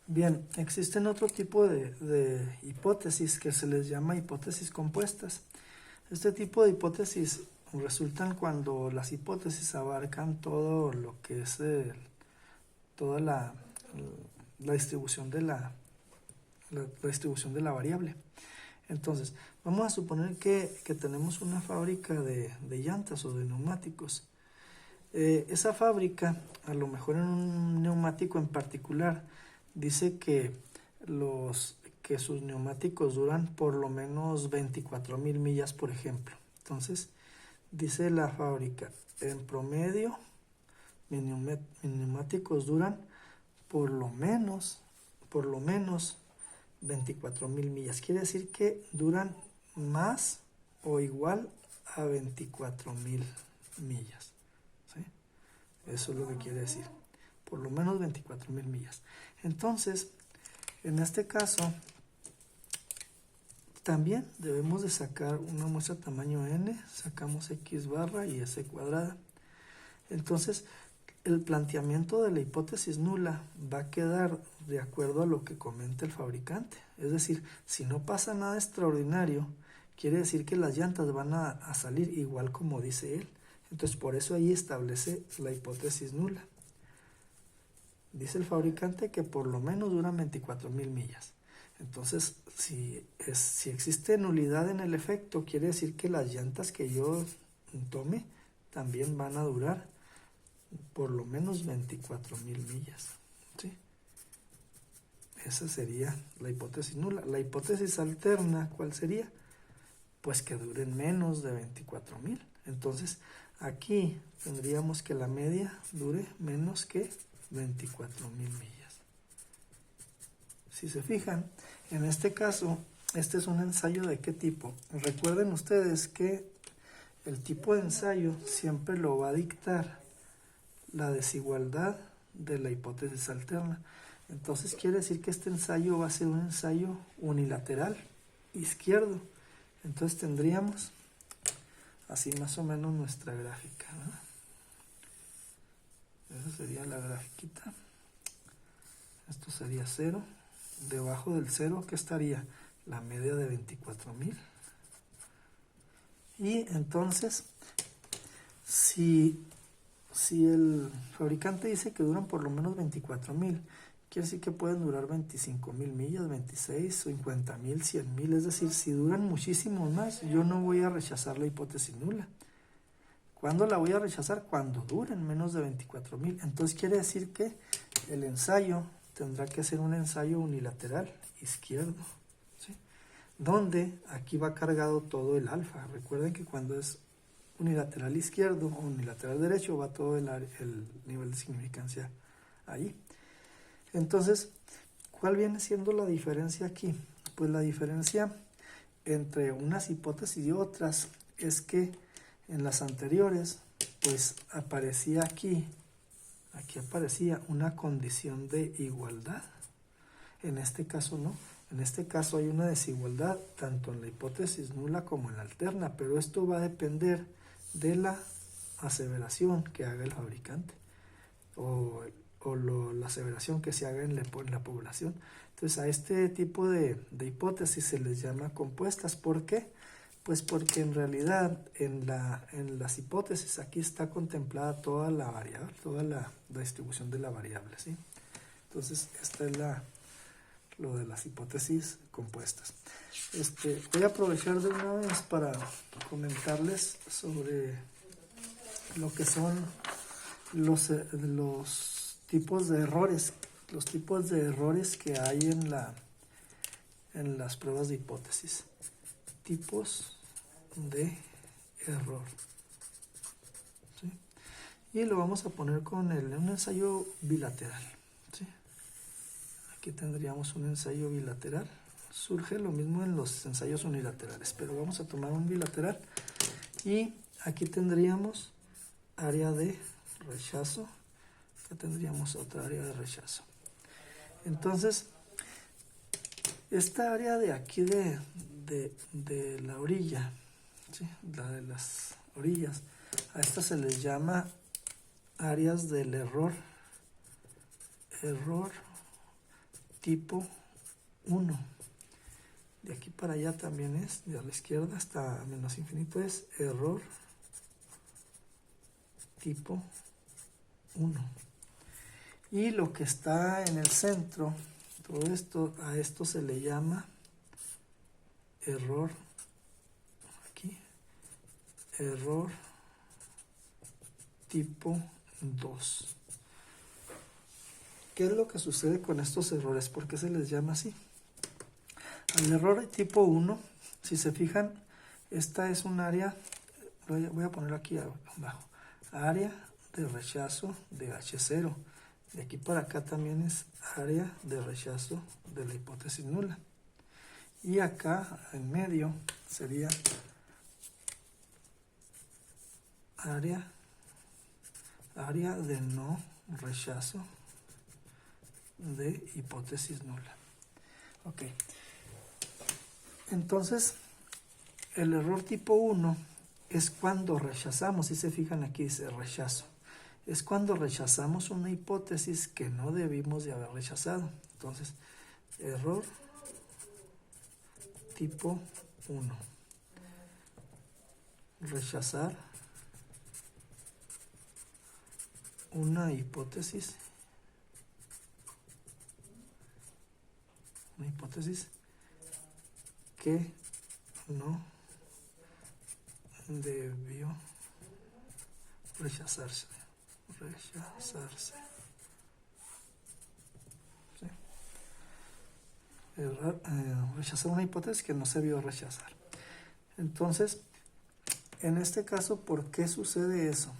Bien, existen otro tipo de hipótesis que se les llama hipótesis compuestas. Este tipo de hipótesis resultan cuando las hipótesis abarcan todo lo que es toda la distribución de la distribución de la variable. Entonces, vamos a suponer que tenemos una fábrica de llantas o de neumáticos. Esa fábrica, a lo mejor en un neumático en particular, dice que sus neumáticos duran por lo menos 24,000 millas, por ejemplo. Entonces, dice la fábrica, en promedio, mis neumáticos duran por lo menos 24,000 millas. Quiere decir que duran más o igual a 24,000 millas. ¿Sí? Eso es lo que quiere decir. Por lo menos 24,000 millas. Entonces, en este caso, también debemos de sacar una muestra tamaño n, sacamos x barra y s cuadrada. Entonces, el planteamiento de la hipótesis nula va a quedar de acuerdo a lo que comenta el fabricante. Es decir, si no pasa nada extraordinario, quiere decir que las llantas van a salir igual como dice él. Entonces, por eso ahí establece la hipótesis nula. Dice el fabricante que por lo menos duran 24,000 millas. Entonces, si existe nulidad en el efecto, quiere decir que las llantas que yo tome también van a durar por lo menos 24,000 millas. ¿Sí? Esa sería la hipótesis nula. La hipótesis alterna, ¿cuál sería? Pues que duren menos de 24,000. Entonces, aquí tendríamos que la media dure menos que 24,000 millas. Si se fijan, en este caso, este es un ensayo de qué tipo. Recuerden ustedes que el tipo de ensayo siempre lo va a dictar la desigualdad de la hipótesis alterna. Entonces quiere decir que este ensayo va a ser un ensayo unilateral izquierdo. Entonces tendríamos así más o menos nuestra gráfica, ¿no? Esa sería la grafiquita. Esto sería 0. Debajo del 0, ¿qué estaría? La media de 24,000. Y entonces, si el fabricante dice que duran por lo menos 24,000, quiere decir que pueden durar 25,000 millas, 26, 50,000, 100,000. Es decir, si duran muchísimo más, yo no voy a rechazar la hipótesis nula. ¿Cuándo la voy a rechazar? Cuando duren menos de 24,000. Entonces quiere decir que el ensayo tendrá que ser un ensayo unilateral izquierdo, ¿sí? Donde aquí va cargado todo el alfa. Recuerden que cuando es unilateral izquierdo o unilateral derecho va todo el nivel de significancia ahí. Entonces, ¿cuál viene siendo la diferencia aquí? Pues la diferencia entre unas hipótesis y otras es que en las anteriores pues aparecía aquí aparecía una condición de igualdad. En este caso no. En este caso hay una desigualdad tanto en la hipótesis nula como en la alterna, pero esto va a depender de la aseveración que haga el fabricante o la aseveración que se haga en la población. Entonces a este tipo de hipótesis se les llama compuestas. ¿Por qué? Pues porque en realidad en las hipótesis aquí está contemplada toda la variable, toda la distribución de la variable, ¿sí? Entonces esta es lo de las hipótesis compuestas. Voy a aprovechar de una vez para comentarles sobre lo que son los tipos de errores, que hay en las pruebas de hipótesis. Tipos de error, ¿sí? Y lo vamos a poner con un ensayo bilateral, ¿sí? Aquí tendríamos un ensayo bilateral. Surge lo mismo en los ensayos unilaterales, pero vamos a tomar un bilateral y aquí tendríamos área de rechazo. Acá tendríamos otra área de rechazo. Entonces, esta área de aquí de la orilla, ¿sí? La de las orillas, a estas se les llama áreas del error tipo 1. De aquí para allá también es, de a la izquierda hasta menos infinito es error tipo 1. Y lo que está en el centro, todo esto, a esto se le llama error, aquí, error tipo 2. ¿Qué es lo que sucede con estos errores? ¿Por qué se les llama así? Al error tipo 1, si se fijan, esta es un área, voy a poner aquí abajo, área de rechazo de H0. De aquí para acá también es área de rechazo de la hipótesis nula. Y acá en medio sería área de no rechazo de hipótesis nula. Ok. Entonces, el error tipo 1 es cuando rechazamos, si se fijan aquí dice rechazo. Es cuando rechazamos una hipótesis que no debimos de haber rechazado. Entonces, error tipo 1. Rechazar una hipótesis que no debió rechazarse. ¿Sí? Rechazar una hipótesis que no se vio rechazar. Entonces, en este caso, ¿por qué sucede eso?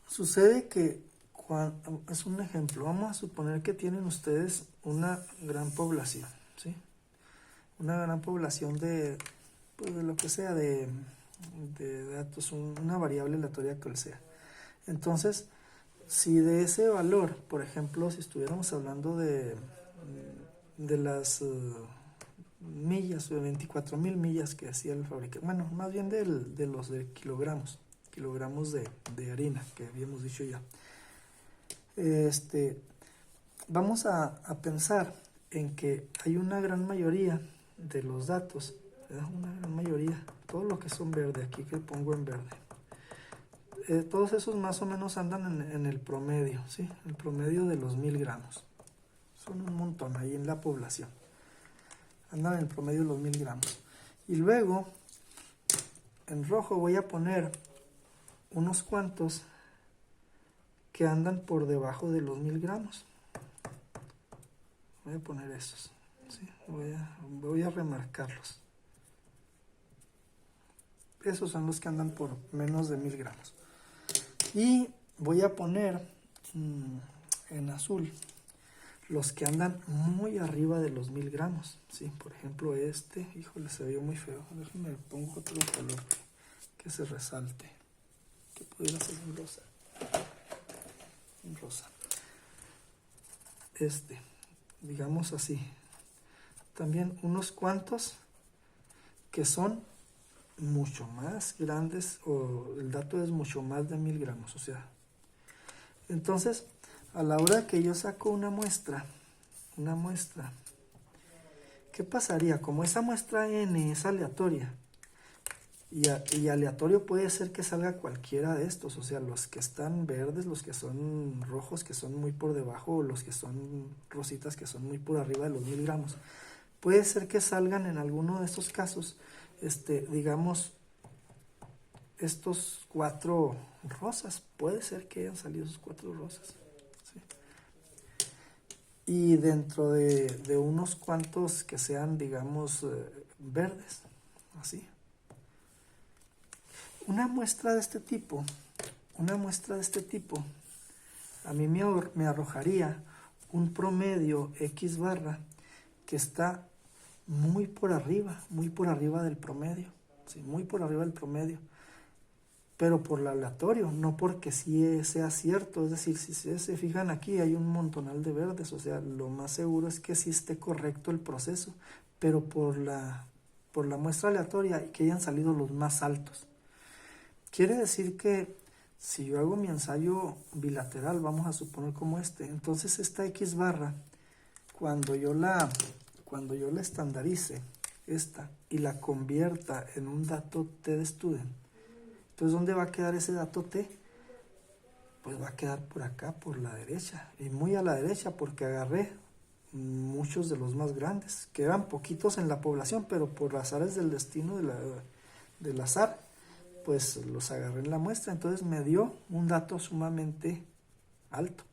Sucede que, es un ejemplo, vamos a suponer que tienen ustedes una gran población, ¿sí? Una gran población de lo que sea, de datos, una variable aleatoria que sea. Entonces, si de ese valor, por ejemplo, si estuviéramos hablando de las millas, de 24,000 millas que hacía el fabricante, bueno, más bien de los de kilogramos de harina, que habíamos dicho ya. Vamos a pensar en que hay una gran mayoría de los datos, ¿verdad? Una gran mayoría, todo lo que son verde, aquí que pongo en verde, todos esos más o menos andan en el promedio, ¿sí? El promedio de los 1000 gramos. Son un montón ahí en la población. Andan en el promedio de los 1000 gramos. Y luego, en rojo voy a poner unos cuantos que andan por debajo de los 1000 gramos. Voy a poner esos, ¿sí? Voy a remarcarlos. Esos son los que andan por menos de 1000 gramos. Y voy a poner en azul los que andan muy arriba de los 1000 gramos, ¿sí? Por ejemplo, híjole, se vio muy feo. Déjenme pongo otro color que se resalte, que pudiera ser un rosa. Un rosa. Digamos así. También unos cuantos que son mucho más grandes, o el dato es mucho más de 1000 gramos, o sea. Entonces, a la hora que yo saco una muestra, ¿qué pasaría? Como esa muestra N es aleatoria, y aleatorio puede ser que salga cualquiera de estos, o sea, los que están verdes, los que son rojos, que son muy por debajo, o los que son rositas, que son muy por arriba de los 1000 gramos. Puede ser que salgan en alguno de estos casos, digamos, estos 4 rosas. Puede ser que hayan salido esos 4 rosas, ¿sí? Y dentro de unos cuantos que sean, digamos, verdes, así. Una muestra de este tipo, a mí me arrojaría un promedio X barra que está muy por arriba del promedio, ¿sí? Muy por arriba del promedio, pero por lo aleatorio, no porque sí sea cierto. Es decir, si se fijan aquí hay un montonal de verdes, o sea, lo más seguro es que sí esté correcto el proceso, pero por la muestra aleatoria y que hayan salido los más altos. Quiere decir que Si yo hago mi ensayo bilateral, vamos a suponer como este, entonces esta X barra, cuando yo la estandarice, esta, y la convierta en un dato T de student, entonces ¿dónde va a quedar ese dato T? Pues va a quedar por acá, por la derecha, y muy a la derecha, porque agarré muchos de los más grandes, que eran poquitos en la población, pero por azares del destino del azar, pues los agarré en la muestra, entonces me dio un dato sumamente alto.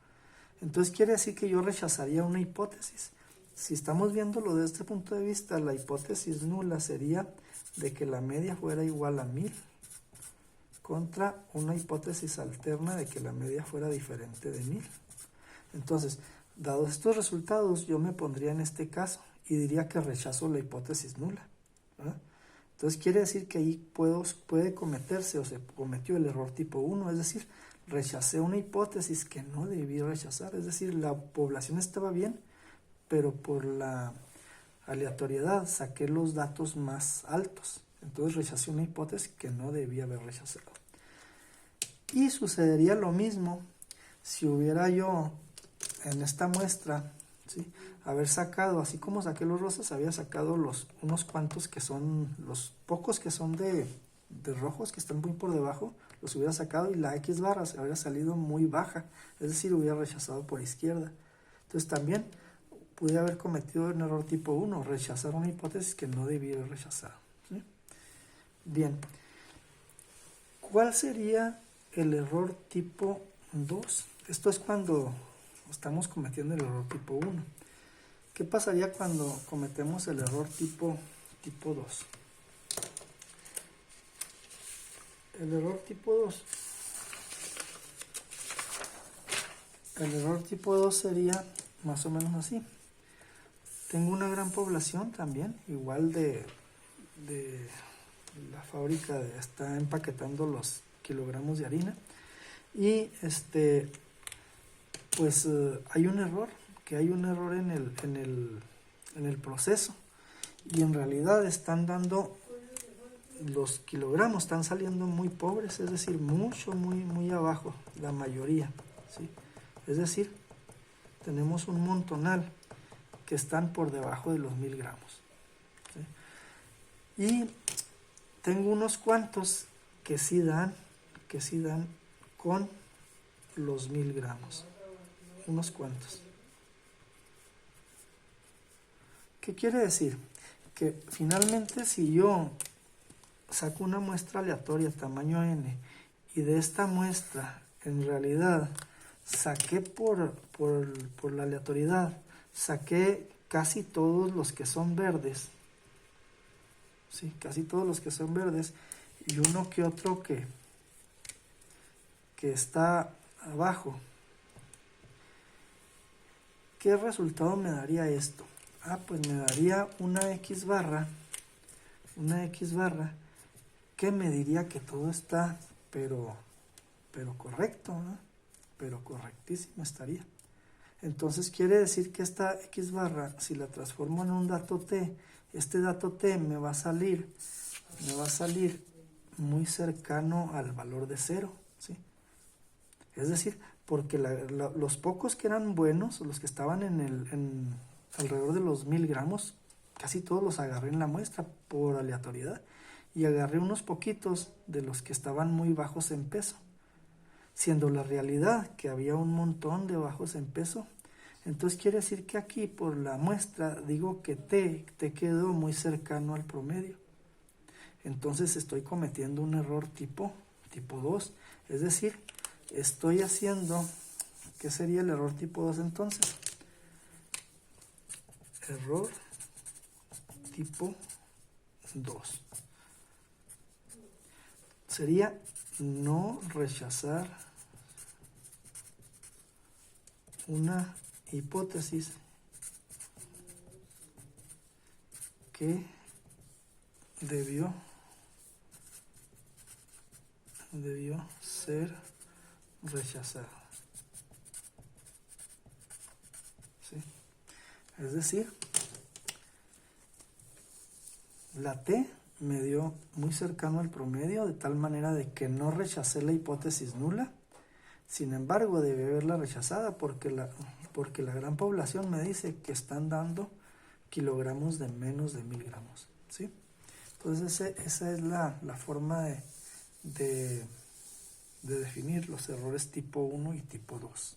Entonces quiere decir que yo rechazaría una hipótesis. Si estamos viéndolo desde este punto de vista, la hipótesis nula sería de que la media fuera igual a 1000 contra una hipótesis alterna de que la media fuera diferente de 1000. Entonces, dados estos resultados, yo me pondría en este caso y diría que rechazo la hipótesis nula, ¿verdad? Entonces quiere decir que ahí puede cometerse o se cometió el error tipo 1, es decir, rechacé una hipótesis que no debí rechazar, es decir, la población estaba bien, pero por la aleatoriedad saqué los datos más altos, entonces rechacé una hipótesis que no debía haber rechazado. Y sucedería lo mismo si hubiera yo en esta muestra, ¿sí?, haber sacado, así como saqué los rosas, había sacado unos cuantos que son, los pocos que son de rojos, que están muy por debajo, los hubiera sacado y la X barra se habría salido muy baja, es decir, hubiera rechazado por izquierda. Entonces también pude haber cometido un error tipo 1, rechazar una hipótesis que no debía haber rechazado, ¿sí? Bien, ¿cuál sería el error tipo 2? Esto es cuando estamos cometiendo el error tipo 1. ¿Qué pasaría cuando cometemos el error tipo 2? El error tipo 2. El error tipo 2 sería más o menos así. Tengo una gran población también, igual de la fábrica está empaquetando los kilogramos de harina y pues hay un error, en el proceso, y en realidad están dando, los kilogramos están saliendo muy pobres, es decir, muy abajo, la mayoría, ¿sí? Es decir, tenemos un montonal que están por debajo de los 1000 gramos, ¿sí? Y tengo unos cuantos que sí dan con los 1000 gramos, unos cuantos. ¿Qué quiere decir? Que finalmente si yo saco una muestra aleatoria tamaño n y de esta muestra en realidad saqué por la aleatoriedad, saqué casi todos los que son verdes, sí, casi todos los que son verdes, y uno que otro que está abajo, ¿qué resultado me daría esto? Pues me daría una X barra que me diría que todo está pero correcto, ¿no? Pero correctísimo estaría. Entonces quiere decir que esta X barra, si la transformo en un dato T, este dato T me va a salir muy cercano al valor de 0, ¿sí? Es decir, porque los pocos que eran buenos, los que estaban alrededor de los 1000 gramos, casi todos los agarré en la muestra por aleatoriedad, y agarré unos poquitos de los que estaban muy bajos en peso, siendo la realidad que había un montón de bajos en peso. Entonces quiere decir que aquí por la muestra digo que T quedó muy cercano al promedio. Entonces estoy cometiendo un error tipo 2, es decir, estoy haciendo, ¿qué sería el error tipo 2 entonces? Error tipo 2 sería no rechazar una hipótesis que debió ser rechazada, ¿sí? Es decir, la T me dio muy cercano al promedio, de tal manera de que no rechacé la hipótesis nula. Sin embargo, debe haberla rechazada porque la gran población me dice que están dando kilogramos de menos de 1000 gramos, ¿sí? Entonces esa es la forma de definir los errores tipo 1 y tipo 2.